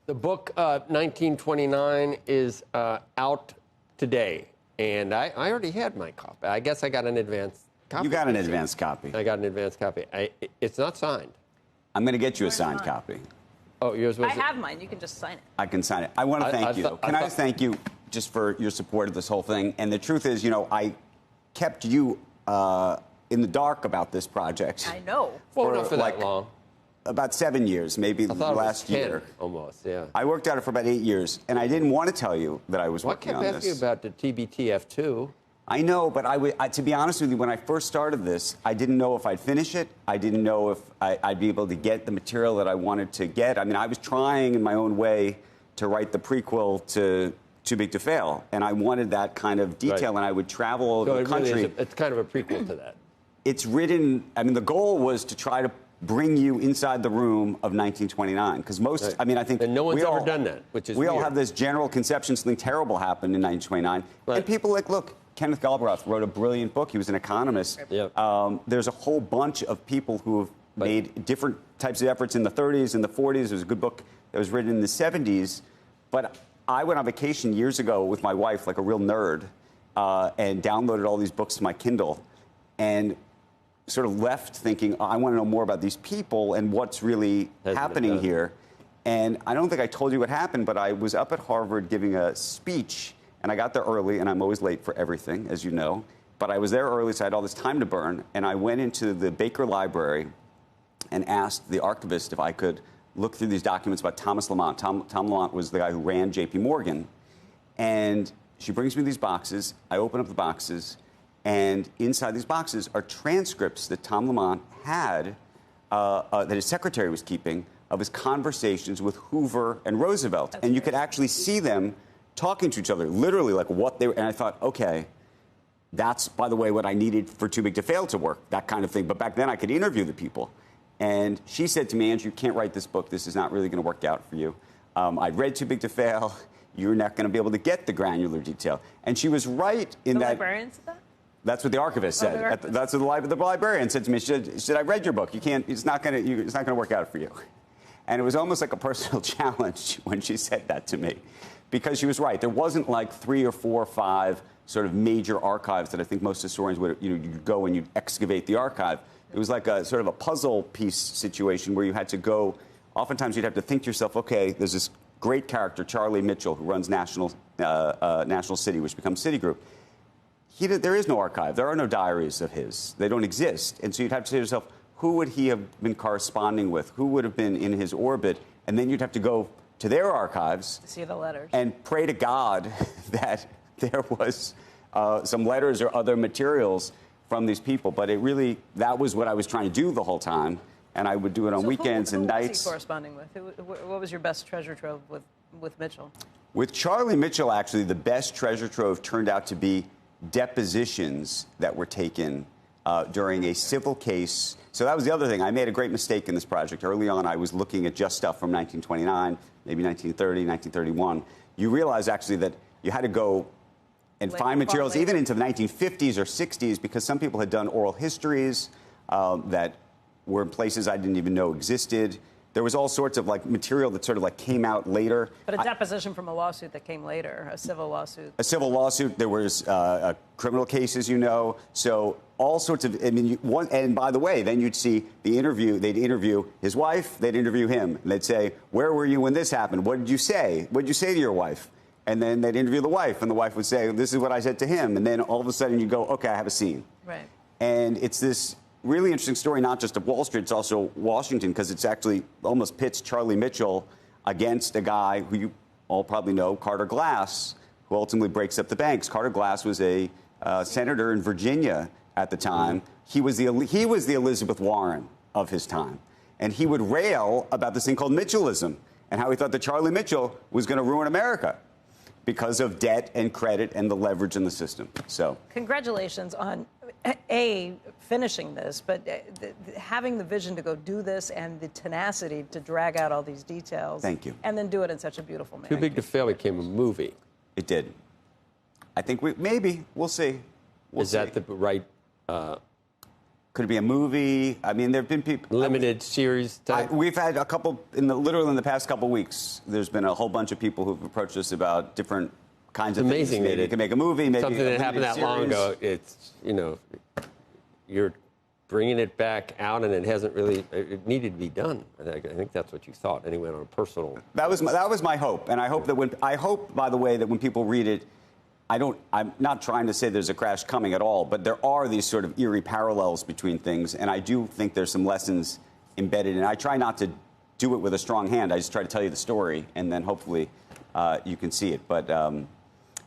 The book 1929 is out today, and I already had my copy. I guess I got an advance copy. You got an advance copy. I got an advance copy. It's not signed. I'm going to get you a signed copy. Oh, yours was. I have mine. You can just sign it. I can sign it. I want to thank you. Can I just thank you just for your support of this whole thing? And the truth is, you know, I kept you in the dark about this project. I know. Well, not for that long. About 7 years, maybe last year. Almost, yeah. I worked at it for about 8 years, and I didn't want to tell you that I was working on this. I kept asking you about the TBTF2. I know, but to be honest with you, when I first started this, I didn't know if I'd finish it. I didn't know if I'd be able to get the material that I wanted to get. I mean, I was trying in my own way to write the prequel to Too Big to Fail, and I wanted that kind of detail, and I would travel all over the country. Really it's kind of a prequel to that. It's written, I mean, the goal was to try to bring you inside the room of 1929, because most, right. I mean, I think... And no one's ever done that, which is We weird. all have this general conception something terrible happened in 1929. Right. And people like, look, Kenneth Galbraith wrote a brilliant book. He was an economist. Yep. There's a whole bunch of people who have made different types of efforts in the 30s and the 40s. There's a good book that was written in the 70s. But I went on vacation years ago with my wife, like a real nerd, and downloaded all these books to my Kindle. And sort of left thinking, I want to know more about these people and what's really happening here. And I don't think I told you what happened, but I was up at Harvard giving a speech, and I got there early, and I'm always late for everything, as you know. But I was there early, so I had all this time to burn, and I went into the Baker Library and asked the archivist if I could look through these documents about Thomas Lamont. Tom Lamont was the guy who ran J.P. Morgan. And she brings me these boxes. I open up the boxes. And inside these boxes are transcripts that Tom Lamont had, that his secretary was keeping, of his conversations with Hoover and Roosevelt. And you could actually see them talking to each other, literally like what they were. And I thought, okay, that's, by the way, what I needed for Too Big to Fail to work, that kind of thing. But back then I could interview the people. And she said to me, Andrew, you can't write this book. This is not really going to work out for you. I'd read Too Big to Fail. You're not going to be able to get the granular detail. And she was right in that. The librarian said that? That's what the archivist said. The archivist. That's what the librarian said to me. She said, I read your book. You can't. It's not going to work out for you. And it was almost like a personal challenge when she said that to me, because she was right. There wasn't like 3 or 4 or 5 sort of major archives that I think most historians would. You'd go and you'd excavate the archive. It was like a sort of a puzzle piece situation where you had to go. Oftentimes you'd have to think to yourself, okay, there's this great character, Charlie Mitchell, who runs National City, which becomes Citigroup. There is no archive. There are no diaries of his. They don't exist. And so you'd have to say to yourself, who would he have been corresponding with? Who would have been in his orbit? And then you'd have to go to their archives. See the letters. And pray to God that there was some letters or other materials from these people. But that was what I was trying to do the whole time. And I would do it on weekends and nights. Who was he corresponding with? What was your best treasure trove with Mitchell? With Charlie Mitchell, actually, the best treasure trove turned out to be depositions that were taken during a civil case. So that was the other thing. I made a great mistake in this project. Early on, I was looking at just stuff from 1929, maybe 1930, 1931. You realize, actually, that you had to go and find materials even into the 1950s or 60s, because some people had done oral histories that were in places I didn't even know existed. There was all sorts of material that sort of came out later. But a deposition from a lawsuit that came later, a civil lawsuit. A civil lawsuit. There was criminal cases, So all sorts of. I mean, and by the way, then you'd see the interview. They'd interview his wife. They'd interview him. And they'd say, "Where were you when this happened? What did you say? What did you say to your wife?" And then they'd interview the wife, and the wife would say, "This is what I said to him." And then all of a sudden, you go, "Okay, I have a scene." Right. And it's this really interesting story, not just of Wall Street, it's also Washington, because it's actually almost pits Charlie Mitchell against a guy who you all probably know, Carter Glass, who ultimately breaks up the banks. Carter Glass was a senator in Virginia at the time. He was the Elizabeth Warren of his time. And he would rail about this thing called Mitchellism and how he thought that Charlie Mitchell was going to ruin America because of debt and credit and the leverage in the system. So congratulations on finishing this, but having the vision to go do this and the tenacity to drag out all these details. Thank you. And then do it in such a beautiful manner. Too Big to Fail became a movie. It did. I think we'll see. Is that the right Could it be a movie? I mean, there have been people... Limited series type? We've had a couple, literally in the past couple weeks, there's been a whole bunch of people who've approached us about different kinds of things. Amazing Maybe you can make a movie, maybe something that happened that long ago. It's, you're bringing it back out, and it needed to be done. I think that's what you thought, anyway, on a personal... That was my hope, and I hope, by the way, that when people read it, I'm not trying to say there's a crash coming at all, but there are these sort of eerie parallels between things, and I do think there's some lessons embedded, and I try not to do it with a strong hand. I just try to tell you the story, and then hopefully you can see it. But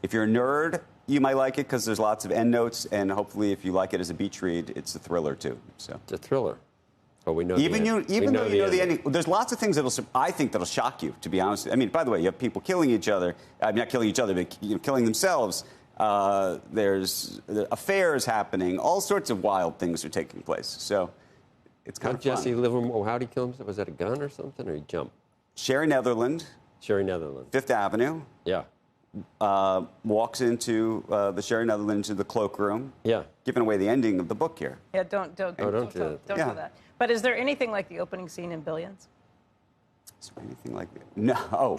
if you're a nerd, you might like it because there's lots of endnotes, and hopefully if you like it as a beach read, it's a thriller too. So it's a thriller. But we know even though you know the ending, there's lots of things that'll shock you. To be honest, I mean, by the way, you have people killing each other. I mean, not killing each other, but killing themselves. There's affairs happening. All sorts of wild things are taking place. So it's kind of fun. Jesse Livermore, how did he kill himself? Was that a gun or something, or he jumped? Sherry Netherland. Fifth Avenue. Yeah. Walks into the Sherry Netherland into the cloakroom. Yeah. Giving away the ending of the book here. Yeah, don't do that. But is there anything like the opening scene in Billions? Is there anything like that? No.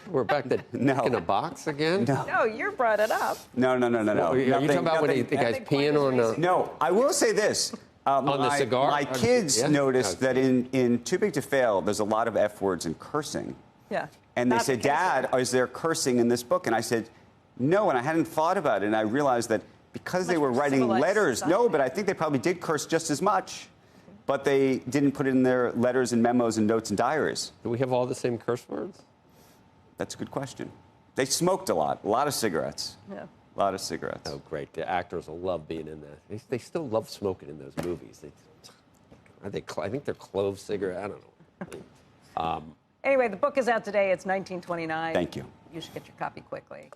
We're back to in a box again? No, you brought it up. No. Are you talking about when the guy's peeing on... No, I will say this. On the cigar? My kids noticed that in Too Big to Fail, there's a lot of F words and cursing. Yeah. And they said, Dad, is there cursing in this book? And I said, no, and I hadn't thought about it. And I realized that because they were writing letters, no, but I think they probably did curse just as much, but they didn't put it in their letters and memos and notes and diaries. Do we have all the same curse words? That's a good question. They smoked a lot of cigarettes. Yeah. A lot of cigarettes. Oh, great. The actors will love being in that. They still love smoking in those movies. I think they're clove cigarette. I don't know. Anyway, the book is out today. It's 1929. Thank you. You should get your copy quickly.